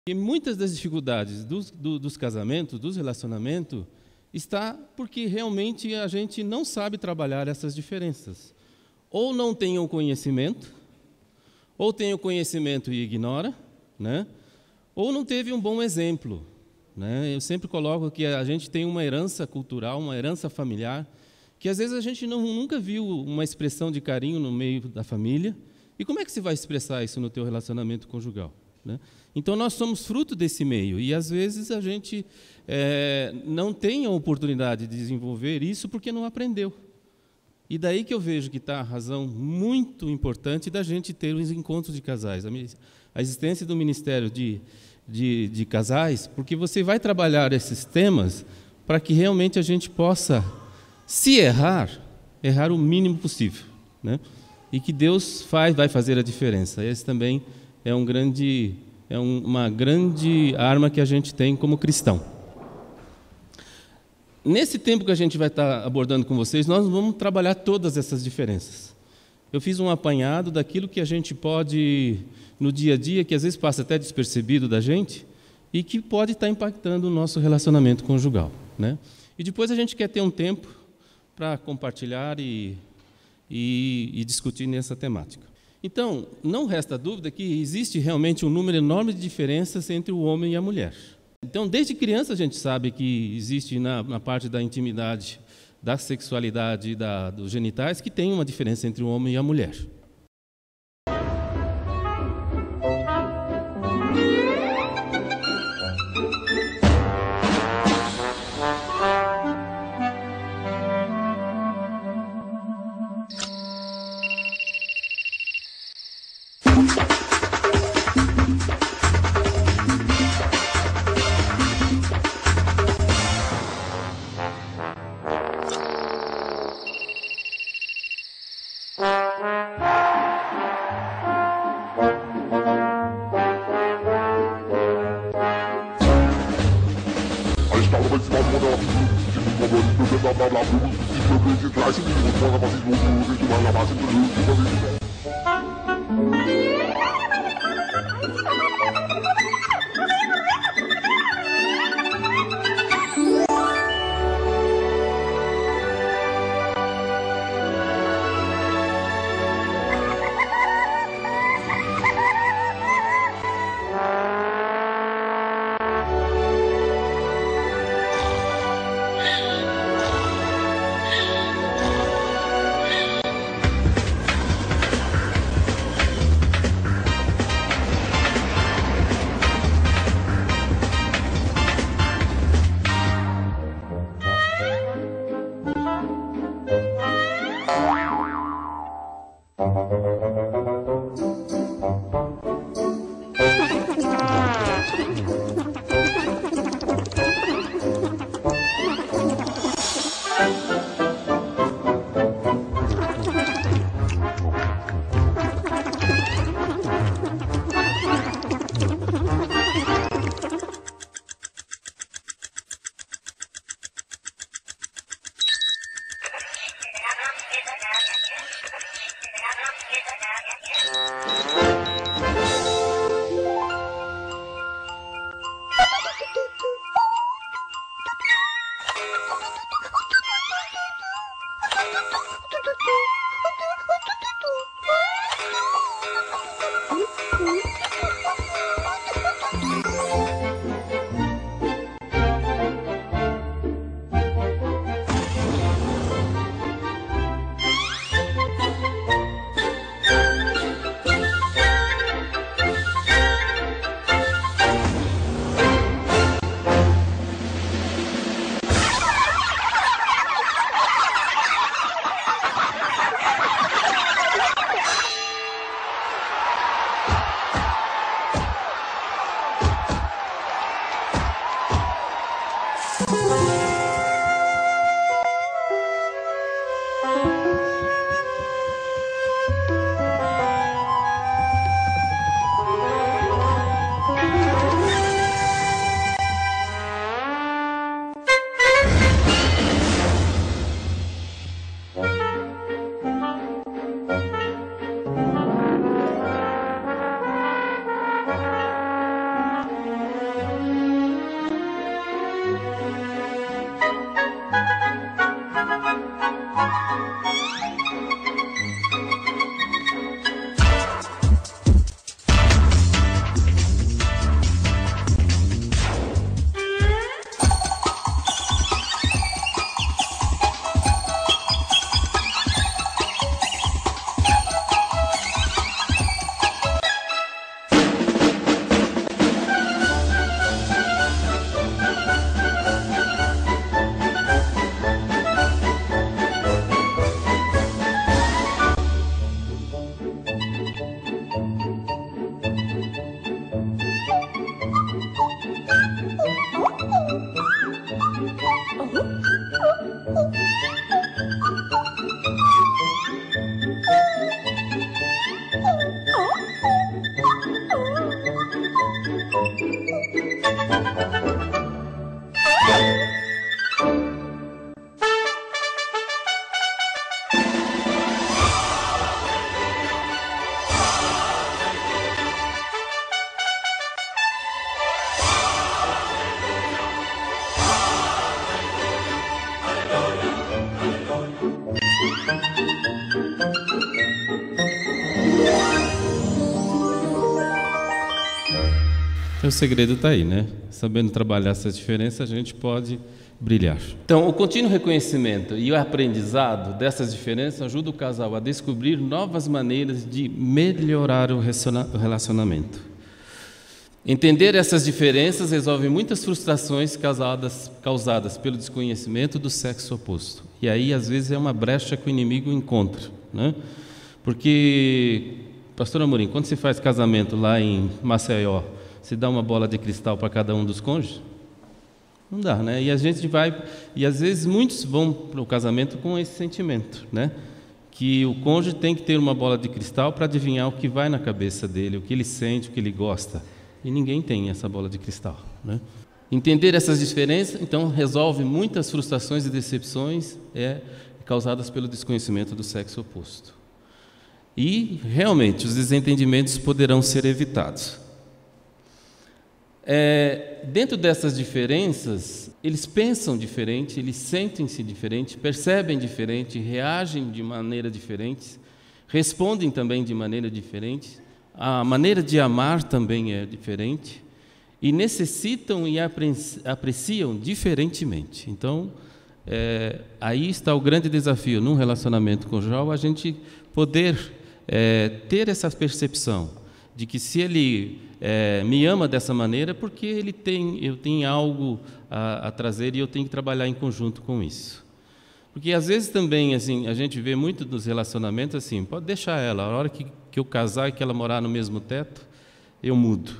E muitas das dificuldades dos casamentos, dos relacionamentos, está porque realmente a gente não sabe trabalhar essas diferenças. Ou não tem o conhecimento, ou tem o conhecimento e ignora, né? Ou não teve um bom exemplo, né? Eu sempre coloco que a gente tem uma herança cultural, uma herança familiar, que às vezes a gente nunca viu uma expressão de carinho no meio da família. E como é que você vai expressar isso no teu relacionamento conjugal, né? Então, nós somos fruto desse meio, e às vezes a gente não tem a oportunidade de desenvolver isso porque não aprendeu. E daí que eu vejo que está a razão muito importante da gente ter os encontros de casais, a existência do Ministério de Casais, porque você vai trabalhar esses temas para que realmente a gente possa, se errar o mínimo possível, né? E que Deus vai fazer a diferença. Esse também é uma grande arma que a gente tem como cristão. Nesse tempo que a gente vai estar abordando com vocês, nós vamos trabalhar todas essas diferenças. Eu fiz um apanhado daquilo que a gente pode, no dia a dia, que às vezes passa até despercebido da gente, e que pode estar impactando o nosso relacionamento conjugal, né? E depois a gente quer ter um tempo para compartilhar e discutir nessa temática. Então, não resta dúvida que existe realmente um número enorme de diferenças entre o homem e a mulher. Então, desde criança a gente sabe que existe na parte da intimidade, da sexualidade, dos genitais, que tem uma diferença entre o homem e a mulher. Então, o segredo está aí, né? Sabendo trabalhar essas diferenças, a gente pode brilhar. Então, o contínuo reconhecimento e o aprendizado dessas diferenças ajuda o casal a descobrir novas maneiras de melhorar o relacionamento. Entender essas diferenças resolve muitas frustrações causadas pelo desconhecimento do sexo oposto. E aí, às vezes, é uma brecha que o inimigo encontra, né? Porque, pastor Amorim, quando se faz casamento lá em Maceió, se dá uma bola de cristal para cada um dos cônjuges? Não dá, né? E a gente e às vezes muitos vão para o casamento com esse sentimento, né? Que o cônjuge tem que ter uma bola de cristal para adivinhar o que vai na cabeça dele, o que ele sente, o que ele gosta. E ninguém tem essa bola de cristal, né? Entender essas diferenças, então, resolve muitas frustrações e decepções causadas pelo desconhecimento do sexo oposto. E, realmente, os desentendimentos poderão ser evitados. Dentro dessas diferenças, eles pensam diferente, eles sentem-se diferente, percebem diferente, reagem de maneira diferente, respondem também de maneira diferente, a maneira de amar também é diferente, e necessitam e apreciam diferentemente. Então, aí está o grande desafio num relacionamento conjugal, a gente poder ter essa percepção de que se ele me ama dessa maneira, porque eu tenho algo a trazer e eu tenho que trabalhar em conjunto com isso. Porque às vezes também assim, a gente vê muito nos relacionamentos assim, pode deixar ela, a hora que eu casar e que ela morar no mesmo teto, eu mudo.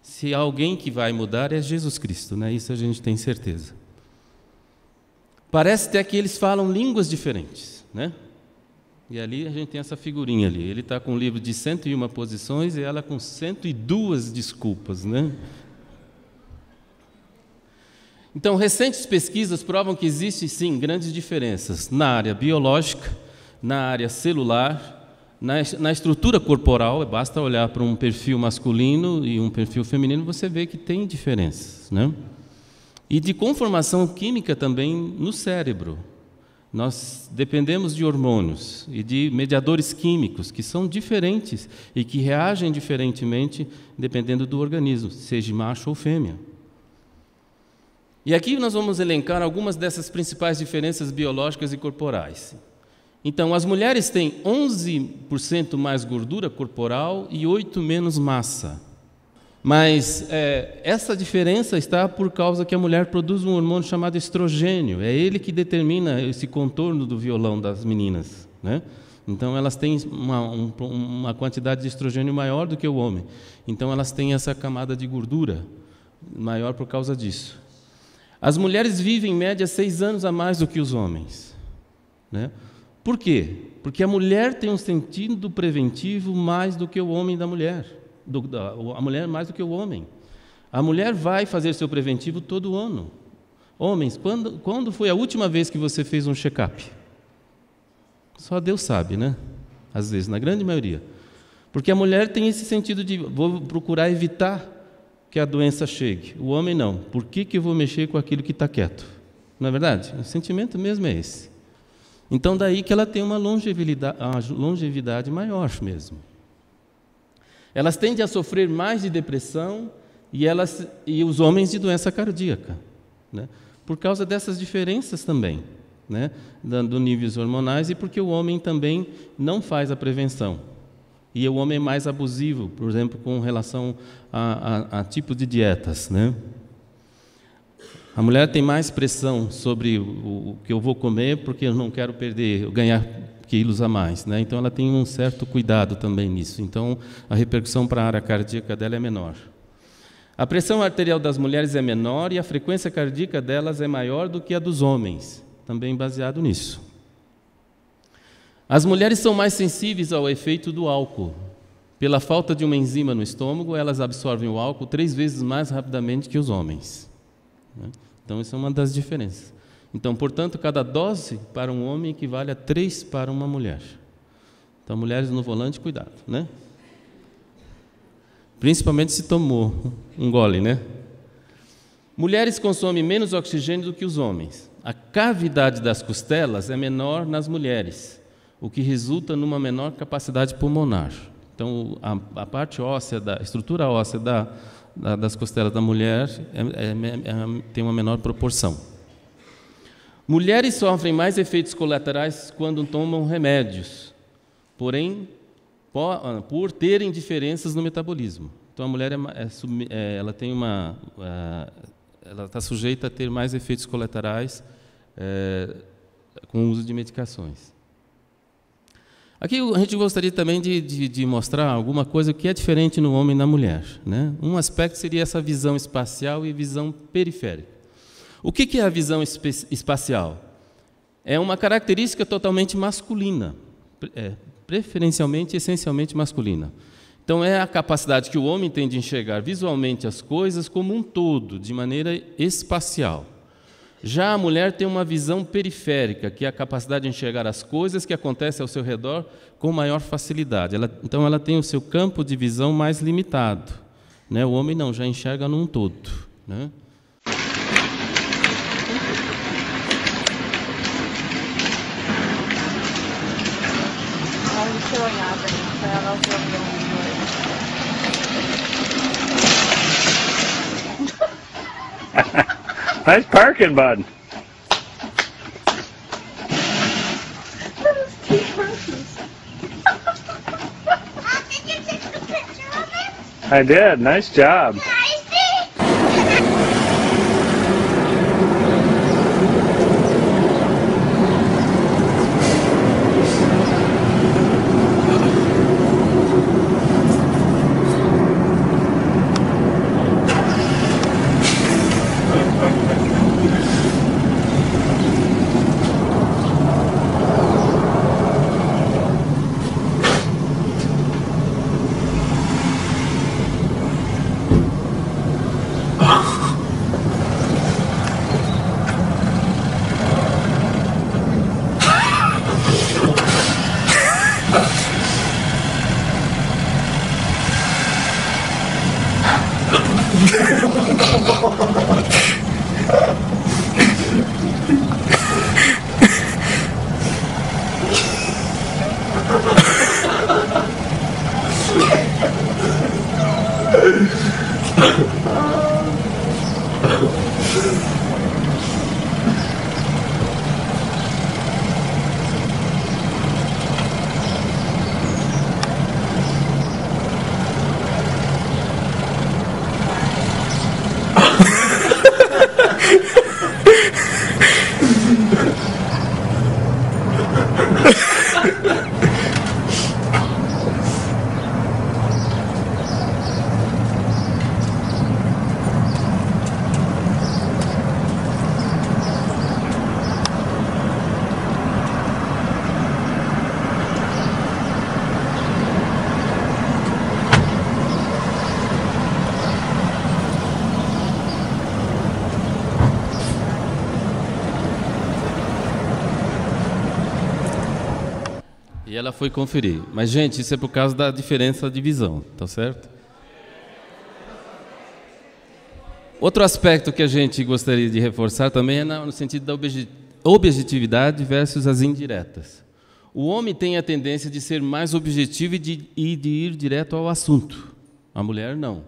Se há alguém que vai mudar é Jesus Cristo, né? Isso a gente tem certeza. Parece até que eles falam línguas diferentes, né? E ali a gente tem essa figurinha ali. Ele está com um livro de 101 posições e ela com 102 desculpas, né? Então, recentes pesquisas provam que existem, sim, grandes diferenças na área biológica, na área celular, na estrutura corporal. Basta olhar para um perfil masculino e um perfil feminino, você vê que tem diferenças, né? E de conformação química também no cérebro. Nós dependemos de hormônios e de mediadores químicos que são diferentes e que reagem diferentemente dependendo do organismo, seja macho ou fêmea. E aqui nós vamos elencar algumas dessas principais diferenças biológicas e corporais. Então, as mulheres têm 11% mais gordura corporal e 8% menos massa. Mas essa diferença está por causa que a mulher produz um hormônio chamado estrogênio. É ele que determina esse contorno do violão das meninas, né? Então, elas têm uma quantidade de estrogênio maior do que o homem. Então, elas têm essa camada de gordura maior por causa disso. As mulheres vivem, em média, 6 anos a mais do que os homens, né? Por quê? Porque a mulher tem um sentido preventivo mais do que o homem da mulher. A mulher mais do que o homem. A mulher vai fazer seu preventivo todo ano. Homens, quando foi a última vez que você fez um check-up? Só Deus sabe, né? Às vezes, na grande maioria. Porque a mulher tem esse sentido de vou procurar evitar que a doença chegue. O homem não. Por que eu vou mexer com aquilo que está quieto? Não é verdade? O sentimento mesmo é esse. Então, daí que ela tem uma longevidade maior mesmo. Elas tendem a sofrer mais de depressão e os homens de doença cardíaca, né? Por causa dessas diferenças também, né? Do níveis hormonais e porque o homem também não faz a prevenção. E o homem é mais abusivo, por exemplo, com relação a tipo de dietas, né? A mulher tem mais pressão sobre o que eu vou comer porque eu não quero ganhar quilos a mais, né? Então ela tem um certo cuidado também nisso. Então a repercussão para a área cardíaca dela é menor. A pressão arterial das mulheres é menor e a frequência cardíaca delas é maior do que a dos homens, também baseado nisso. As mulheres são mais sensíveis ao efeito do álcool, Pela falta de uma enzima no estômago, elas absorvem o álcool 3 vezes mais rapidamente que os homens. Então, isso é uma das diferenças. Então, portanto, cada dose para um homem equivale a 3 para uma mulher. Então, mulheres no volante, cuidado, né? Principalmente se tomou um gole, né? Mulheres consomem menos oxigênio do que os homens. A cavidade das costelas é menor nas mulheres, o que resulta numa menor capacidade pulmonar. Então, a parte óssea, a estrutura óssea das costelas da mulher tem uma menor proporção. Mulheres sofrem mais efeitos colaterais quando tomam remédios, porém, por terem diferenças no metabolismo. Então, a mulher ela tem ela está sujeita a ter mais efeitos colaterais com o uso de medicações. Aqui a gente gostaria também de mostrar alguma coisa que é diferente no homem e na mulher, né? Um aspecto seria essa visão espacial e visão periférica. O que é a visão espacial? É uma característica totalmente masculina, preferencialmente, essencialmente masculina. Então, é a capacidade que o homem tem de enxergar visualmente as coisas como um todo, de maneira espacial. Já a mulher tem uma visão periférica, que é a capacidade de enxergar as coisas que acontecem ao seu redor com maior facilidade. Então, ela tem o seu campo de visão mais limitado, né? O homem não, já enxerga num todo, né? Nice parking, bud. Those two monkeys. Did you take the picture of it? I did. Nice job. I see. E ela foi conferir. Mas, gente, isso é por causa da diferença de visão, tá certo? Outro aspecto que a gente gostaria de reforçar também é no sentido da objetividade versus as indiretas. O homem tem a tendência de ser mais objetivo e de ir direto ao assunto. A mulher não.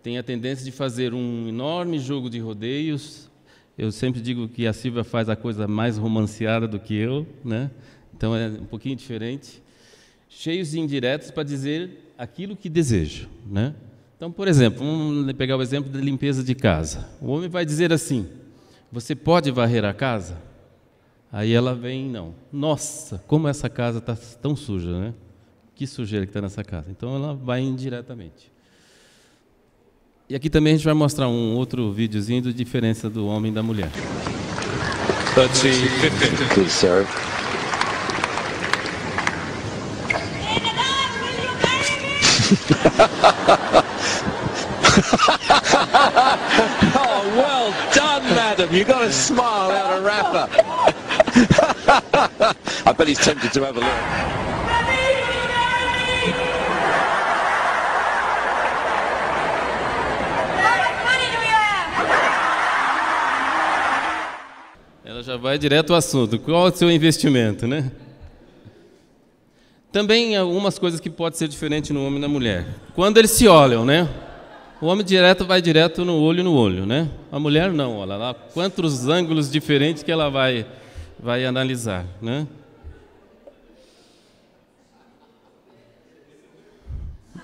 Tem a tendência de fazer um enorme jogo de rodeios. Eu sempre digo que a Silvia faz a coisa mais romanceada do que eu, né? Então é um pouquinho diferente. Cheios de indiretas para dizer aquilo que deseja, né? Então, por exemplo, vamos pegar o exemplo da limpeza de casa. O homem vai dizer assim: você pode varrer a casa? Aí ela vem, não. Nossa, como essa casa está tão suja, né? Que sujeira que está nessa casa. Então ela vai indiretamente. E aqui também a gente vai mostrar um outro videozinho de diferença do homem e da mulher. Let's see. Please serve. Oh, well done, madam. You got a smile out of rapper. I bet he's tempted to have a look. Ela já vai direto ao assunto. Qual é o seu investimento, né? Também algumas coisas que pode ser diferente no homem e na mulher. Quando eles se olham, né? O homem vai direto no olho, né? A mulher não, olha lá quantos ângulos diferentes que ela vai analisar, né?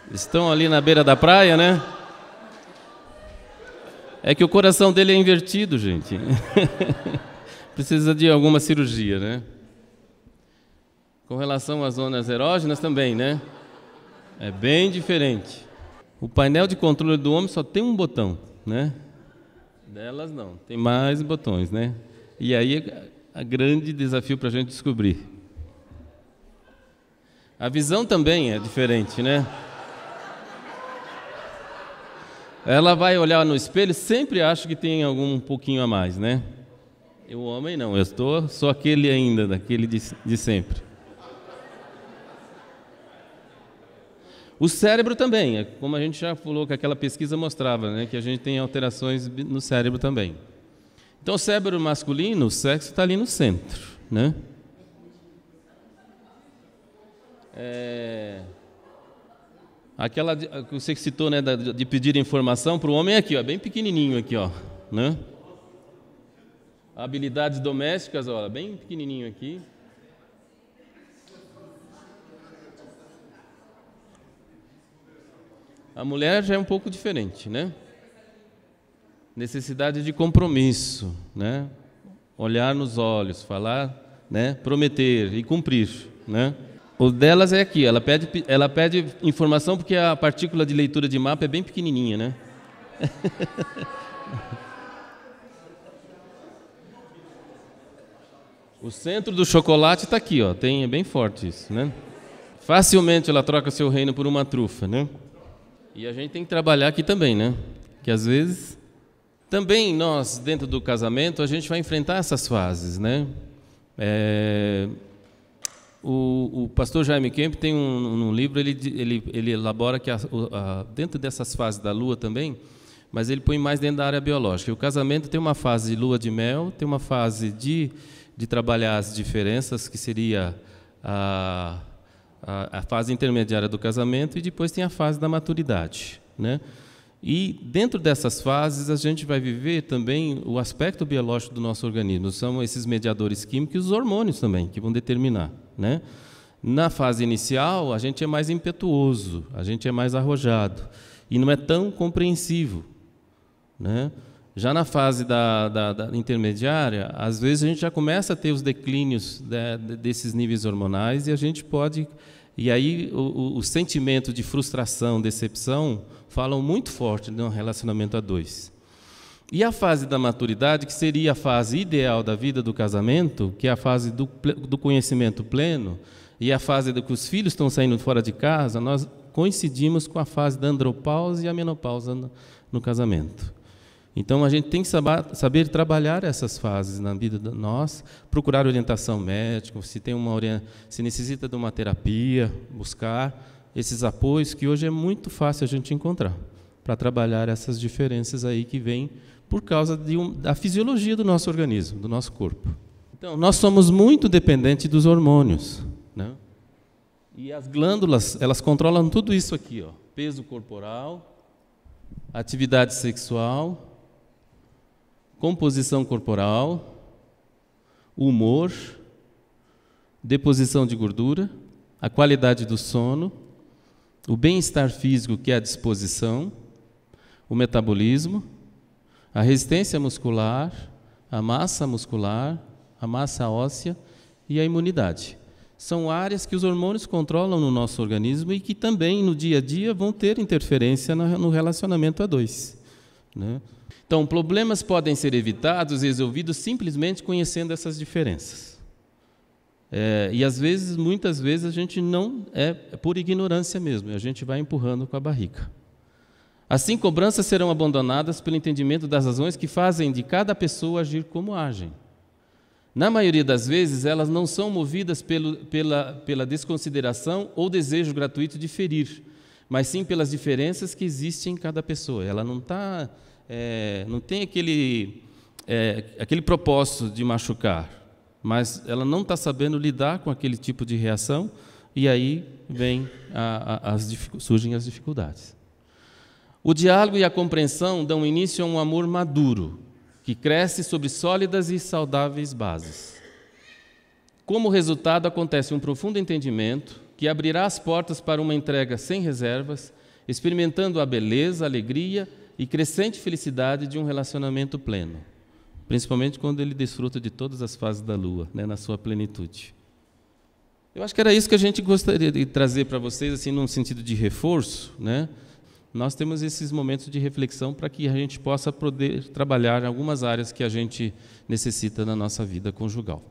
Estão ali na beira da praia, né? É que o coração dele é invertido, gente. Precisa de alguma cirurgia, né? Com relação às zonas erógenas também, né? É bem diferente. O painel de controle do homem só tem um botão, né? Delas não, tem mais botões, né? E aí é o grande desafio para a gente descobrir. A visão também é diferente, né? Ela vai olhar no espelho, sempre acha que tem algum pouquinho a mais, né? E o homem não, sou aquele ainda, daquele de sempre. O cérebro também, como a gente já falou que aquela pesquisa mostrava, né, que a gente tem alterações no cérebro também. Então, o cérebro masculino, o sexo está ali no centro, né? Aquela que você citou, né, de pedir informação para o homem é aqui, ó, bem pequenininho aqui, ó, né? Habilidades domésticas, ó, bem pequenininho aqui. A mulher já é um pouco diferente, né? Necessidade de compromisso, né? Olhar nos olhos, falar, né? Prometer e cumprir, né? O delas é aqui, ela pede informação porque a partícula de leitura de mapa é bem pequenininha, né? O centro do chocolate está aqui, ó, é bem forte isso, né? Facilmente ela troca seu reino por uma trufa, né? E a gente tem que trabalhar aqui também, né? Que às vezes, também nós, dentro do casamento, a gente vai enfrentar essas fases, né? O pastor Jaime Kemp tem um livro, ele elabora que dentro dessas fases da lua também, mas ele põe mais dentro da área biológica. E o casamento tem uma fase de lua de mel, tem uma fase de trabalhar as diferenças, que seria a fase intermediária do casamento, e depois tem a fase da maturidade, né? E dentro dessas fases a gente vai viver também o aspecto biológico do nosso organismo. São esses mediadores químicos e os hormônios também que vão determinar, né? Na fase inicial a gente é mais impetuoso, a gente é mais arrojado e não é tão compreensivo, né? Já na fase da intermediária, às vezes a gente já começa a ter os declínios desses níveis hormonais, e a gente pode... E aí o sentimento de frustração, decepção, falam muito forte no relacionamento a dois. E a fase da maturidade, que seria a fase ideal da vida do casamento, que é a fase do conhecimento pleno, e a fase que os filhos estão saindo fora de casa, nós coincidimos com a fase da andropausa e a menopausa no casamento. Então, a gente tem que saber trabalhar essas fases na vida de nós, procurar orientação médica, se necessita de uma terapia, buscar esses apoios, que hoje é muito fácil a gente encontrar, para trabalhar essas diferenças aí que vêm por causa da fisiologia do nosso organismo, do nosso corpo. Então, nós somos muito dependentes dos hormônios, né? E as glândulas, elas controlam tudo isso aqui, ó: peso corporal, atividade sexual, composição corporal, humor, deposição de gordura, a qualidade do sono, o bem-estar físico, que é a disposição, o metabolismo, a resistência muscular, a massa muscular, a massa óssea e a imunidade. São áreas que os hormônios controlam no nosso organismo e que também, no dia a dia, vão ter interferência no relacionamento a dois, né? Então, problemas podem ser evitados e resolvidos simplesmente conhecendo essas diferenças. E às vezes, muitas vezes, a gente não é por ignorância mesmo, a gente vai empurrando com a barriga. Assim, cobranças serão abandonadas pelo entendimento das razões que fazem de cada pessoa agir como agem. Na maioria das vezes, elas não são movidas pela desconsideração ou desejo gratuito de ferir, mas sim pelas diferenças que existem em cada pessoa. Ela não tem aquele propósito de machucar, mas ela não está sabendo lidar com aquele tipo de reação, e aí surgem as dificuldades. O diálogo e a compreensão dão início a um amor maduro, que cresce sobre sólidas e saudáveis bases. Como resultado, acontece um profundo entendimento que abrirá as portas para uma entrega sem reservas, experimentando a beleza, a alegria e crescente felicidade de um relacionamento pleno, principalmente quando ele desfruta de todas as fases da lua, na sua plenitude. Eu acho que era isso que a gente gostaria de trazer para vocês, assim, num sentido de reforço, né? Nós temos esses momentos de reflexão para que a gente possa poder trabalhar em algumas áreas que a gente necessita na nossa vida conjugal.